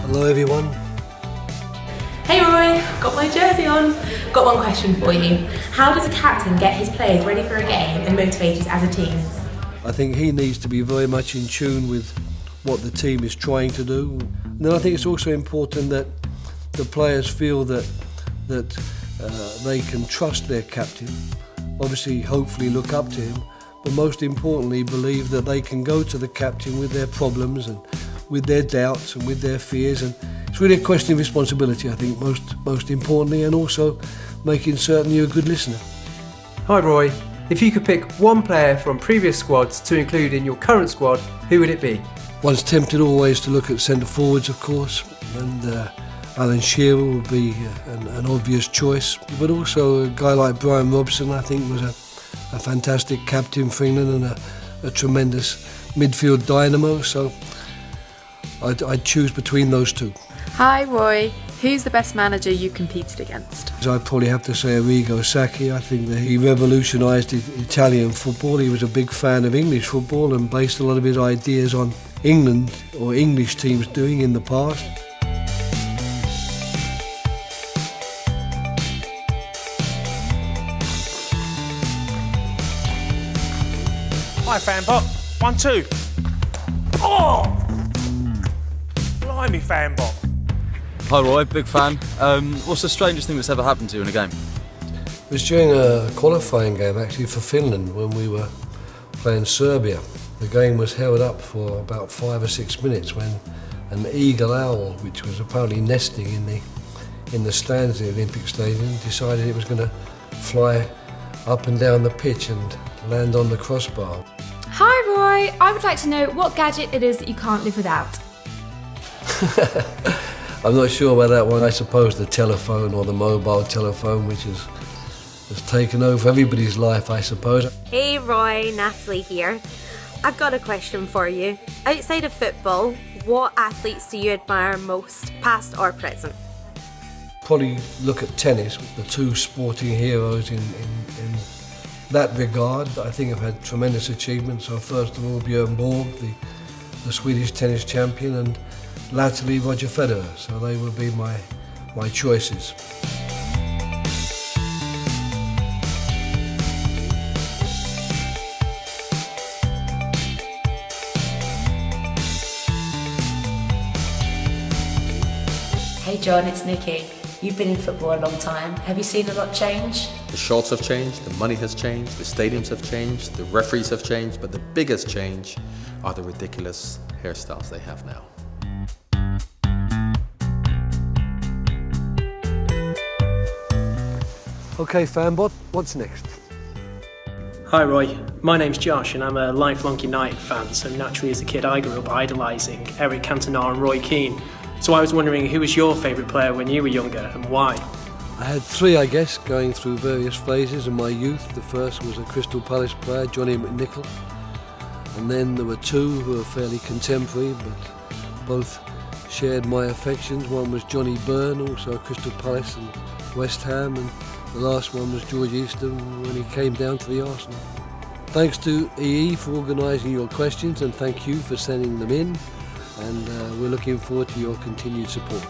Hello everyone. Hey Roy, got my jersey on. Got one question for you. How does a captain get his players ready for a game and motivated as a team? I think he needs to be very much in tune with what the team is trying to do. And then I think it's also important that the players feel that they can trust their captain, obviously hopefully look up to him, but most importantly believe that they can go to the captain with their problems and with their doubts and with their fears. And it's really a question of responsibility, I think, most importantly, and also making certain you're a good listener. Hi Roy, if you could pick one player from previous squads to include in your current squad, who would it be? One's tempted always to look at centre forwards, of course, and Alan Shearer would be an obvious choice, but also a guy like Brian Robson, I think, was a fantastic captain for England and a tremendous midfield dynamo, so I'd choose between those two. Hi Roy, who's the best manager you competed against? I'd probably have to say Arrigo Sacchi. I think that he revolutionised Italian football. He was a big fan of English football and based a lot of his ideas on England or English teams doing in the past. Hi Fanbot, 1, 2. Oh! Blimey Fanbot. Hi Roy, big fan. What's the strangest thing that's ever happened to you in a game? It was during a qualifying game actually for Finland when we were playing Serbia. The game was held up for about 5 or 6 minutes when an eagle owl, which was apparently nesting in the stands of the Olympic Stadium, decided it was going to fly up and down the pitch and land on the crossbar. Hi Roy, I would like to know what gadget it is that you can't live without. I'm not sure about that one. I suppose the telephone or the mobile telephone, which has taken over everybody's life, I suppose. Hey Roy, Natalie here. I've got a question for you. Outside of football, what athletes do you admire most, past or present? Probably look at tennis, the two sporting heroes in that regard. I think have had tremendous achievements. So first of all, Björn Borg, the Swedish tennis champion, and latterly Roger Federer. So they would be my choices. Hey John, it's Nikki. You've been in football a long time. Have you seen a lot change? The shorts have changed, the money has changed, the stadiums have changed, the referees have changed, but the biggest change are the ridiculous hairstyles they have now. Okay, Fanbot, what's next? Hi Roy, my name's Josh and I'm a lifelong United fan, so naturally as a kid I grew up idolising Eric Cantona and Roy Keane. So I was wondering, who was your favourite player when you were younger and why? I had three, I guess, going through various phases in my youth. The first was a Crystal Palace player, Johnny McNichol. And then there were two who were fairly contemporary, but both shared my affections. One was Johnny Byrne, also Crystal Palace and West Ham, and the last one was George Easton when he came down to the Arsenal. Thanks to EE for organising your questions, and thank you for sending them in. And we're looking forward to your continued support.